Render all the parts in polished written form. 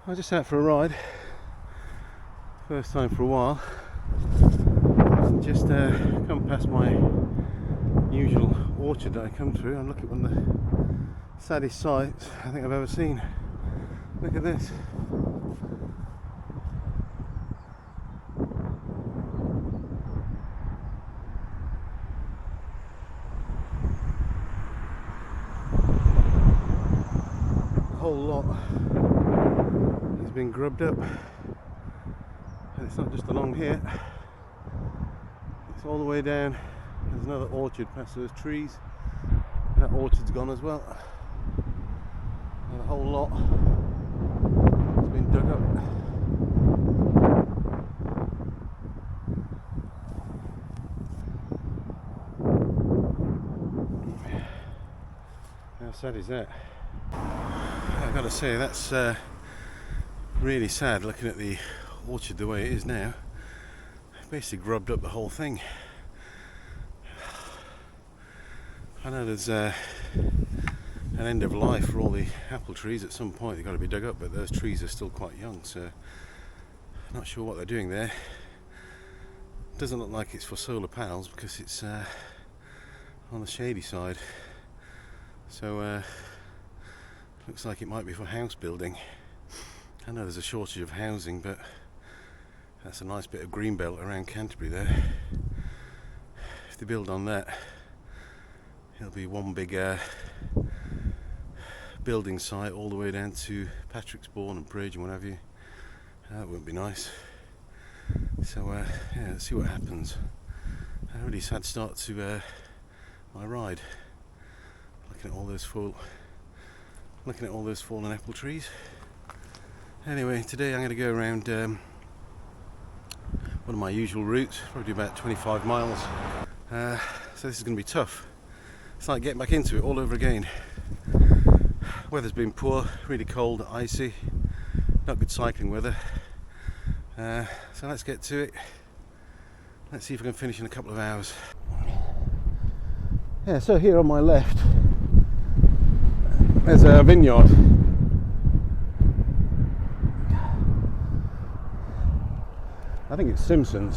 I was just out for a ride, first time for a while. Just come past my usual orchard that I come through and look at one of the saddest sights I think I've ever seen. Look at this. The whole lot has been grubbed up, and it's not just along here, it's all the way down. There's another orchard past those trees, and that orchard's gone as well. And the whole lot has been dug up. How sad is that? I've got to say, that's really sad looking at the orchard the way it is now. Basically grubbed up the whole thing. I know there's an end of life for all the apple trees. At some point they've got to be dug up, but those trees are still quite young, so I'm not sure what they're doing there. Doesn't look like it's for solar panels because it's on the shady side, so looks like it might be for house building. I know there's a shortage of housing, but that's a nice bit of green belt around Canterbury there. If they build on that, it'll be one big building site all the way down to Patricksbourne and Bridge and what have you. That wouldn't be nice. So yeah, let's see what happens. A really sad start to my ride. Looking at all those fallen apple trees. Anyway, today I'm going to go around one of my usual routes, probably about 25 miles. So this is going to be tough. It's like getting back into it all over again. Weather's been poor, really cold, icy, not good cycling weather. So let's get to it. Let's see if I can finish in a couple of hours. Yeah, so here on my left there's a vineyard. I think it's Simpson's.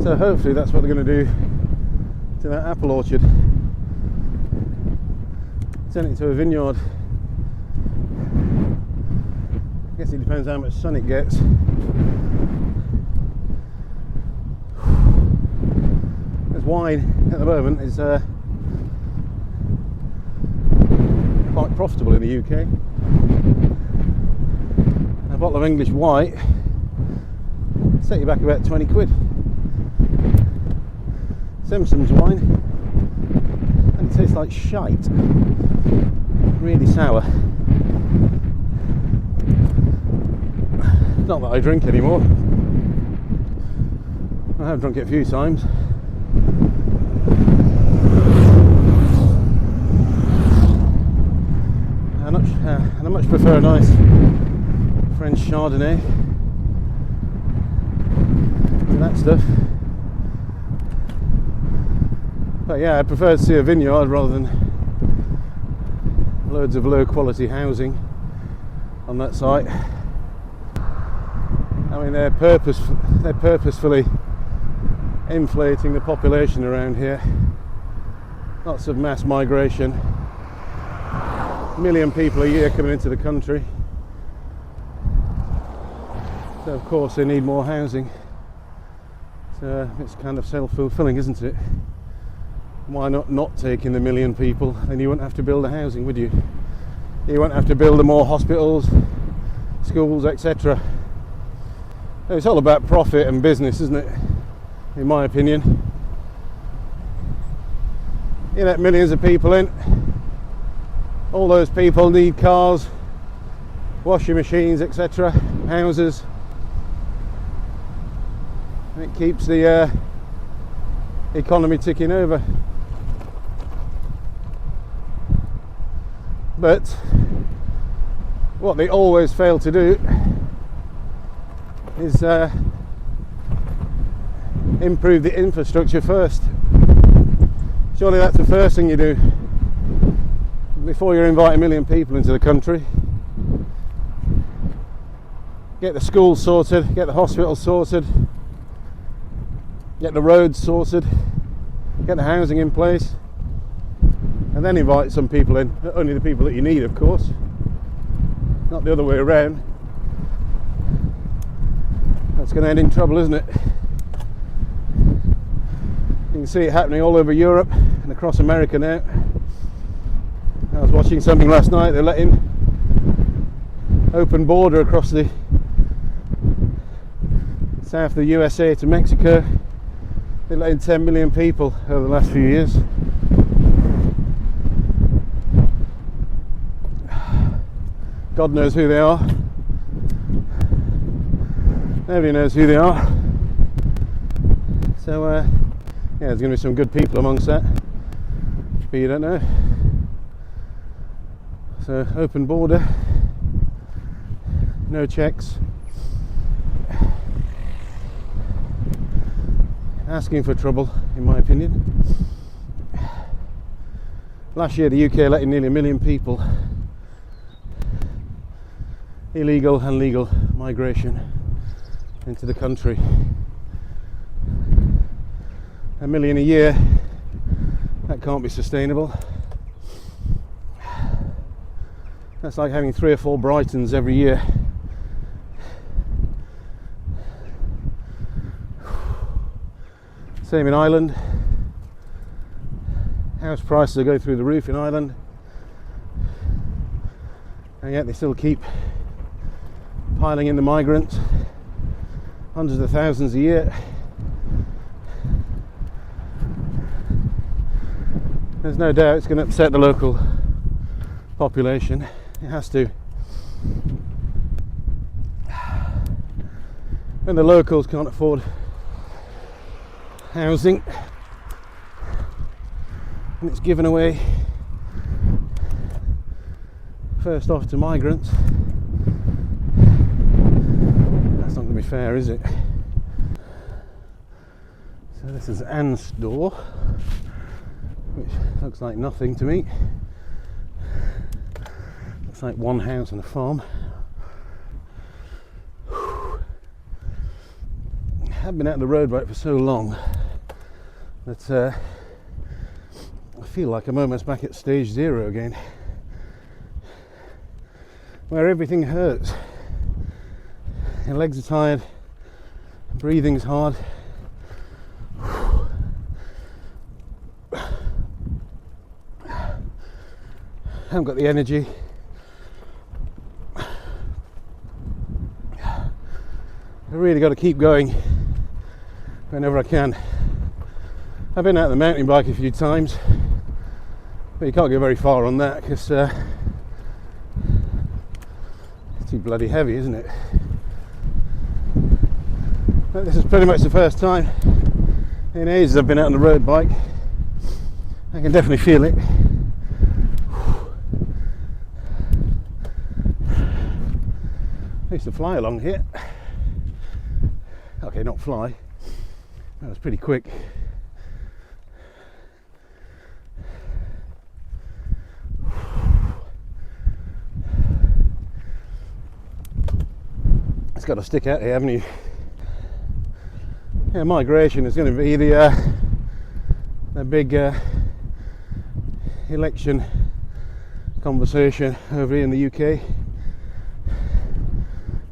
So hopefully that's what they're going to do to that apple orchard. Turn it into a vineyard. I guess it depends how much sun it gets. There's wine at the moment is quite profitable in the UK. A bottle of English white set you back about 20 quid. Simpson's wine, and it tastes like shite. Really sour. Not that I drink anymore. I have drunk it a few times. And I much prefer a nice French Chardonnay to that stuff. But yeah, I prefer to see a vineyard rather than loads of low quality housing on that site. I mean, they're purposefully inflating the population around here. Lots of mass migration. 1 million people a year coming into the country. So of course they need more housing. So it's kind of self-fulfilling, isn't it? Why not take in the 1 million people? Then you wouldn't have to build the housing, would you? You wouldn't have to build more hospitals, schools, etc. It's all about profit and business, isn't it? In my opinion. You let millions of people in. All those people need cars, washing machines, etc., houses. And it keeps the economy ticking over. But what they always fail to do is improve the infrastructure first. Surely that's the first thing you do before you invite 1 million people into the country, get the schools sorted, get the hospitals sorted, get the roads sorted, get the housing in place, and then invite some people in. Only the people that you need, of course, not the other way around. That's going to end in trouble, isn't it? You can see it happening all over Europe and across America now. I was watching something last night. They're letting open border across the south of the USA to Mexico. They're letting 10 million people over the last few years. God knows who they are. Nobody knows who they are. So yeah, there's going to be some good people amongst that, but you don't know. So open border, no checks, asking for trouble, in my opinion. Last year the UK let in nearly 1 million people, illegal and legal migration into the country. 1 million a year, that can't be sustainable. That's like having 3 or 4 Brightons every year. Same in Ireland. House prices are going through the roof in Ireland, and yet they still keep piling in the migrants, hundreds of thousands a year. There's no doubt it's going to upset the local population. It has to. When the locals can't afford housing and it's given away first off to migrants, that's not going to be fair, is it? So this is Anne's door, which looks like nothing to me. Looks like one house and a farm. I've been out the road bike for so long that I feel like I'm almost back at stage 0 again, where everything hurts. Your legs are tired, breathing's hard. I haven't got the energy. I really got to keep going whenever I can. I've been out the mountain bike a few times, but you can't go very far on that because it's too bloody heavy, isn't it? But this is pretty much the first time in ages I've been out on the road bike. I can definitely feel it. I used to fly along here. Okay, not fly. That was pretty quick. It's got to stick out here, haven't you? Yeah, migration is going to be the big election conversation over here in the UK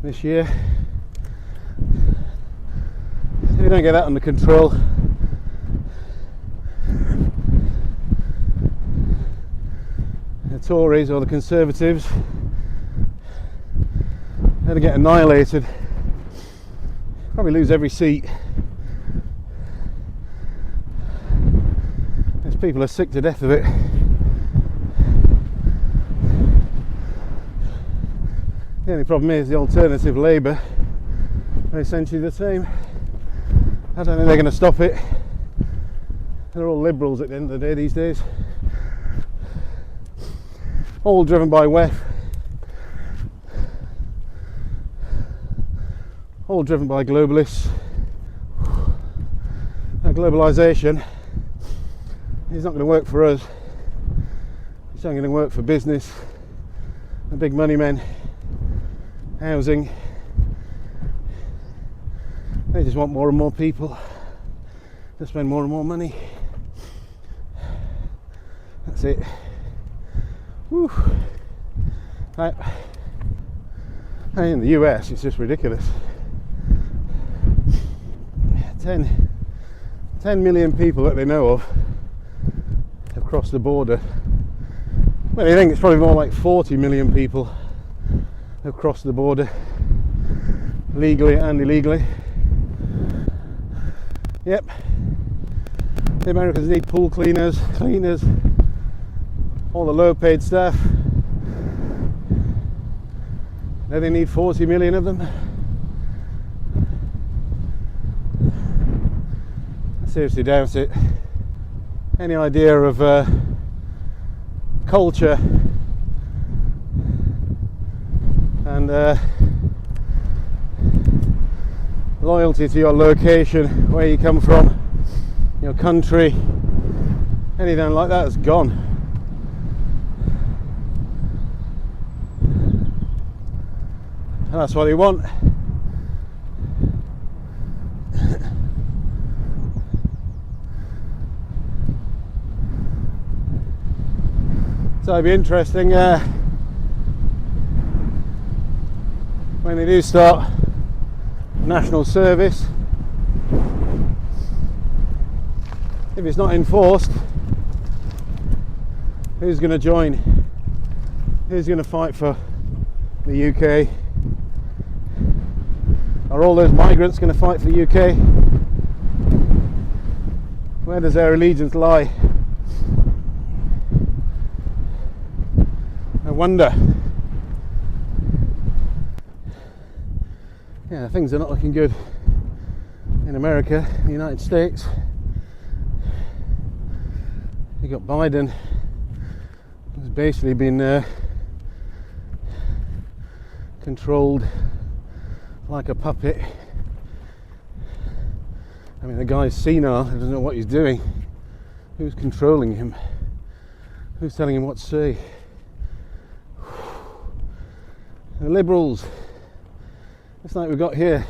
this year. If we don't get that under control, the Tories or the Conservatives are going to get annihilated. Probably lose every seat. These people are sick to death of it. The only problem is the alternative, Labour, are essentially the same. I don't think they're going to stop it. They're all liberals at the end of the day these days. All driven by WEF. All driven by globalists. Globalisation is not going to work for us. So I'm going to work for business, the big money men, housing. They just want more and more people to spend more and more money. That's it. Whew. In the US, it's just ridiculous. 10 million people that they know of have crossed the border. Well, I think it's probably more like 40 million people have crossed the border, legally and illegally. Yep. The Americans need pool cleaners, all the low-paid staff. Now they need 40 million of them. I seriously doubt it. Any idea of culture and loyalty to your location, where you come from, your country, anything like that is gone. And that's what they want. So it'd be interesting when they do start national service. If it's not enforced, who's going to join? Who's going to fight for the UK? Are all those migrants going to fight for the UK? Where does their allegiance lie? I wonder. Yeah, things are not looking good in America, the United States. You got Biden, who's basically been controlled like a puppet. I mean, the guy's senile, he doesn't know what he's doing. Who's controlling him? Who's telling him what to say? The Liberals, it's like we've got here.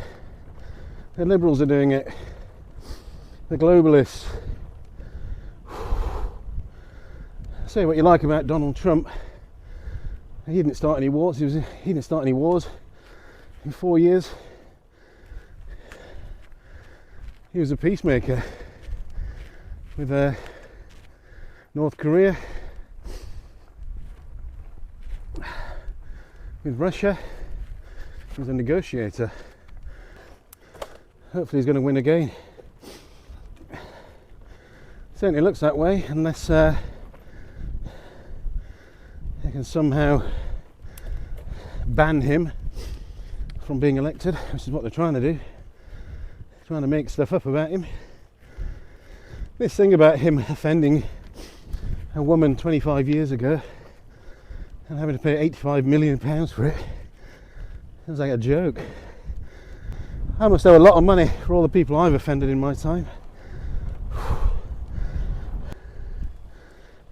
The Liberals are doing it. The globalists. Say what you like about Donald Trump. He didn't start any wars. He didn't start any wars in 4 years. He was a peacemaker with North Korea, with Russia. He was a negotiator. Hopefully he's going to win again. Certainly looks that way, unless they can somehow ban him from being elected, which is what they're trying to do. They're trying to make stuff up about him. This thing about him offending a woman 25 years ago and having to pay £85 million for it sounds like a joke. I must owe a lot of money for all the people I've offended in my time.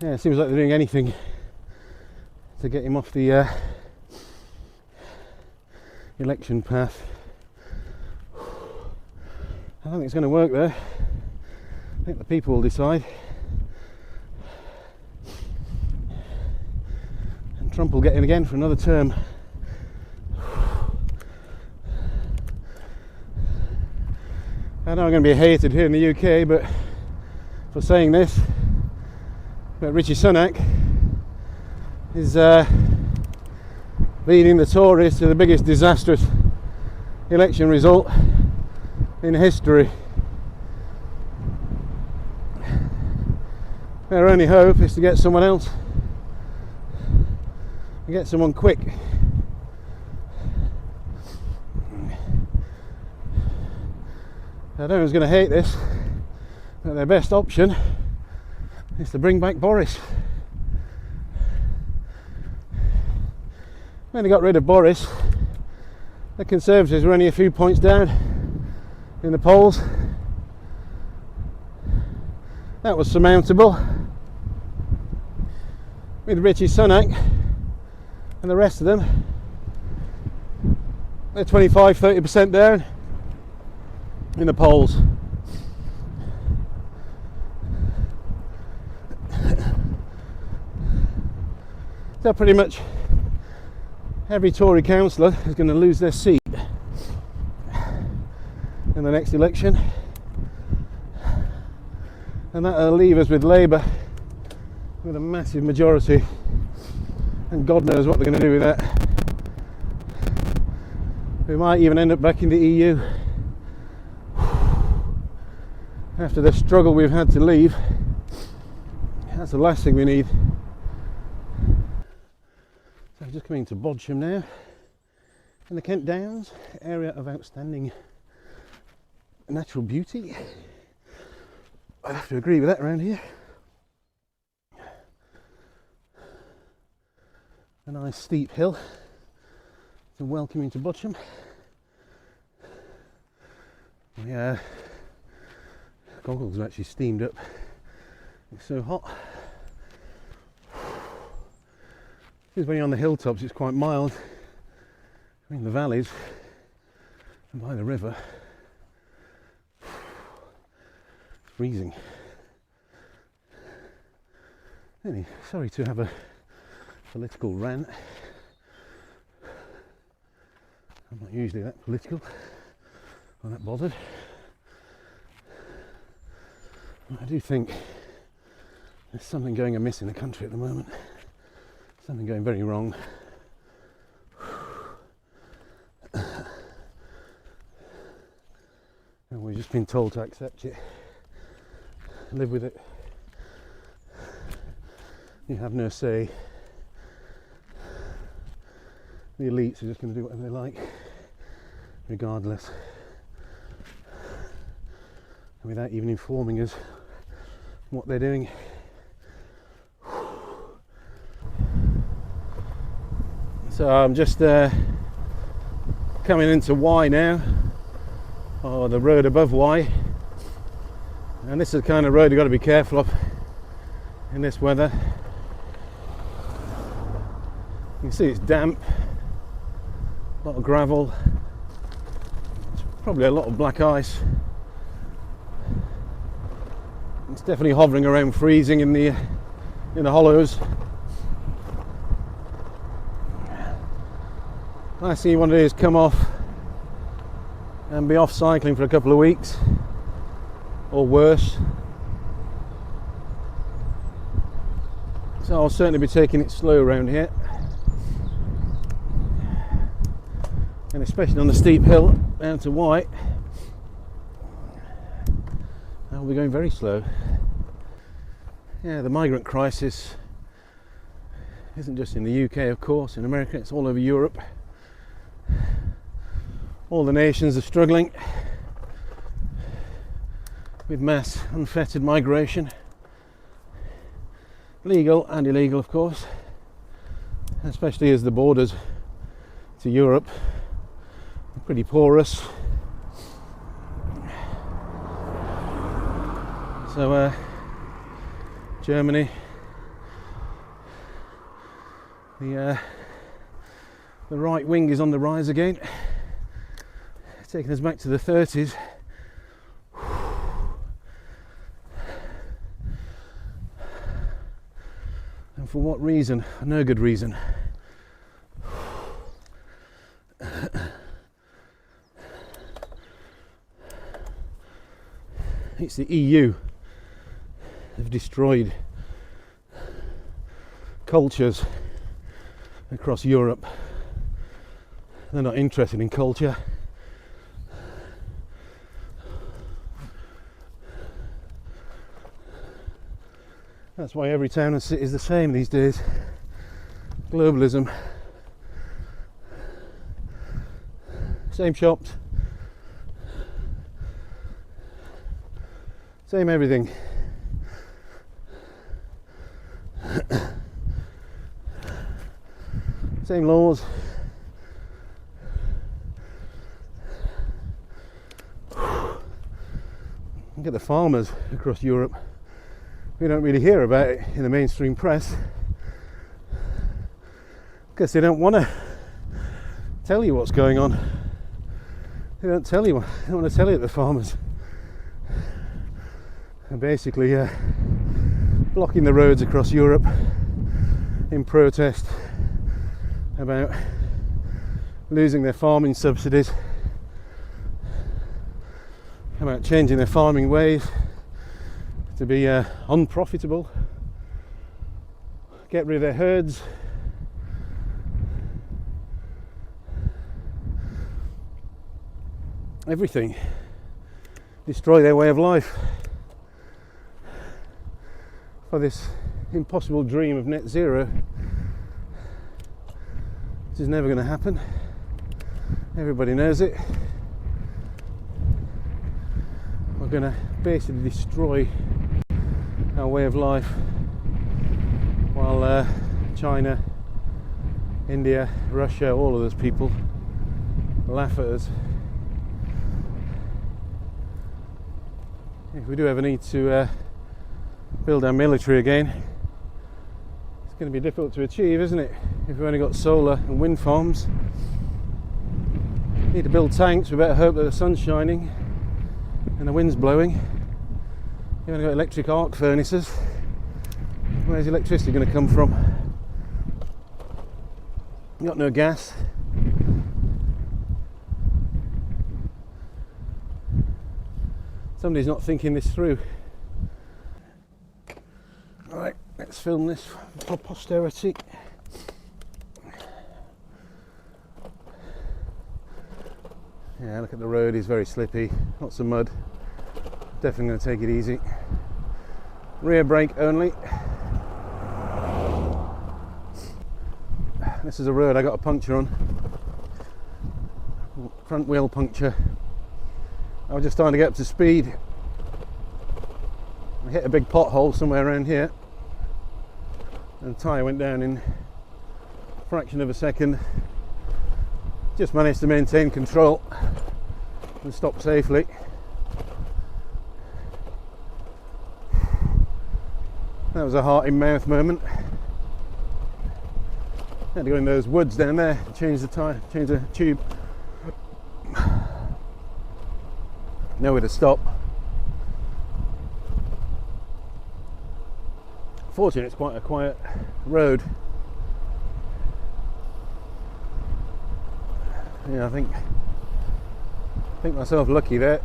Yeah, it seems like they're doing anything to get him off the election path. I don't think it's going to work though. I think the people will decide. And Trump will get in again for another term. I know I'm going to be hated here in the UK, but for saying this, but Richie Sunak is leading the Tories to the biggest disastrous election result in history. Their only hope is to get someone else, to get someone quick. I know who's going to hate this, but their best option is to bring back Boris. When they got rid of Boris, the Conservatives were only a few points down in the polls. That was surmountable. with Richie Sunak and the rest of them, they're 25-30% down in the polls. So pretty much every Tory councillor is going to lose their seat in the next election, and that'll leave us with Labour with a massive majority, and God knows what they're going to do with that. We might even end up back in the EU after the struggle we've had to leave. That's the last thing we need. So I'm just coming to Bodsham now, in the Kent Downs, area of outstanding natural beauty. I'd have to agree with that around here. A nice steep hill to welcome you to Bodsham. My goggles are actually steamed up. It's so hot. Because when you're on the hilltops it's quite mild. In the valleys and by the river, it's freezing. Anyway, sorry to have a political rant. I'm not usually that political or that bothered. I do think there's something going amiss in the country at the moment. Something going very wrong. And we've just been told to accept it, live with it. You have no say. The elites are just going to do whatever they like, regardless, and without even informing us what they're doing. So I'm just coming into Y now, or the road above Y, and this is the kind of road you've got to be careful of in this weather. You can see it's damp, a lot of gravel, probably a lot of black ice. It's definitely hovering around freezing in the hollows. Last thing you want to do is come off and be off cycling for a couple of weeks, or worse. So I'll certainly be taking it slow around here, and especially on the steep hill down to White, I'll be going very slow. Yeah, the migrant crisis isn't just in the UK, of course. In America, it's all over Europe. All the nations are struggling with mass unfettered migration, legal and illegal, of course, especially as the borders to Europe are pretty porous. So Germany, the right wing is on the rise again, taking us back to the 30s. And for what reason? No good reason. It's the EU. They've destroyed cultures across Europe. They're not interested in culture. That's why every town and city is the same these days. Globalism. Same shops. Same everything. Same laws. Look at the farmers across Europe. We don't really hear about it in the mainstream press, Because they don't want to tell you what's going on. They don't tell you. They don't want to tell you, the farmers. They're basically blocking the roads across Europe in protest about losing their farming subsidies, about changing their farming ways to be unprofitable, get rid of their herds, everything, destroy their way of life for this impossible dream of net zero, which is never going to happen. Everybody knows it. We're going to basically destroy our way of life while China, India, Russia, all of those people laugh at us. If we do ever need to build our military again, it's going to be difficult to achieve, isn't it? If we've only got solar and wind farms, need to build tanks. We better hope that the sun's shining and the wind's blowing. You've only got electric arc furnaces. Where's electricity going to come from? You've got no gas. Somebody's not thinking this through. Right, let's film this for posterity. Yeah, look at the road, it's very slippy, lots of mud. Definitely going to take it easy. Rear brake only. This is a road I got a puncture on. Front wheel puncture. I was just starting to get up to speed. I hit a big pothole somewhere around here, and the tyre went down in a fraction of a second. Just managed to maintain control and stop safely. That was a heart in mouth moment. Had to go in those woods down there, change the tyre, change the tube. Nowhere to stop. Fortunately, it's quite a quiet road. Yeah, I think myself lucky there.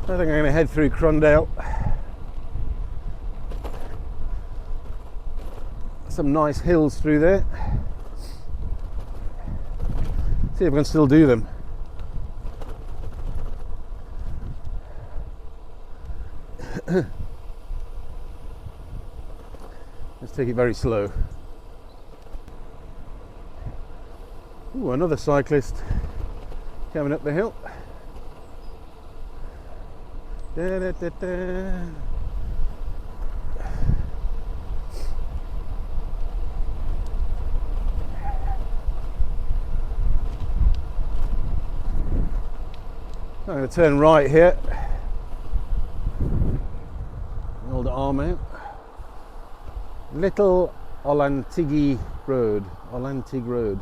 I think I'm going to head through Crundale. Some nice hills through there. See if I can still do them. Let's take it very slow. Ooh, another cyclist coming up the hill. Da, da, da, da. I'm going to turn right here. The old arm out. Little Ollantigi Road. Ollantig Road.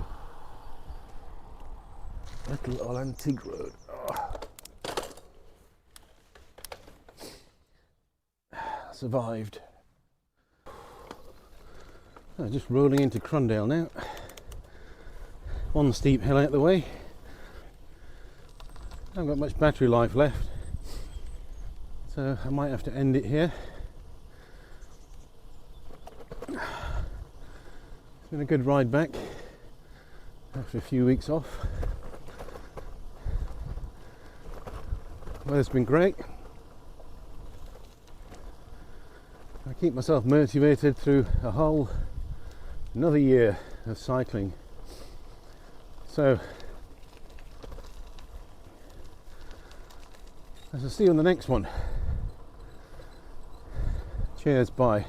Little Ollantig Road. Oh. Survived. Oh, just rolling into Crundale now. One steep hill out the way. I haven't got much battery life left, so I might have to end it here. It's been a good ride back after a few weeks off. Weather's been great. I keep myself motivated through another year of cycling. So I shall see you on the next one. Cheers, bye.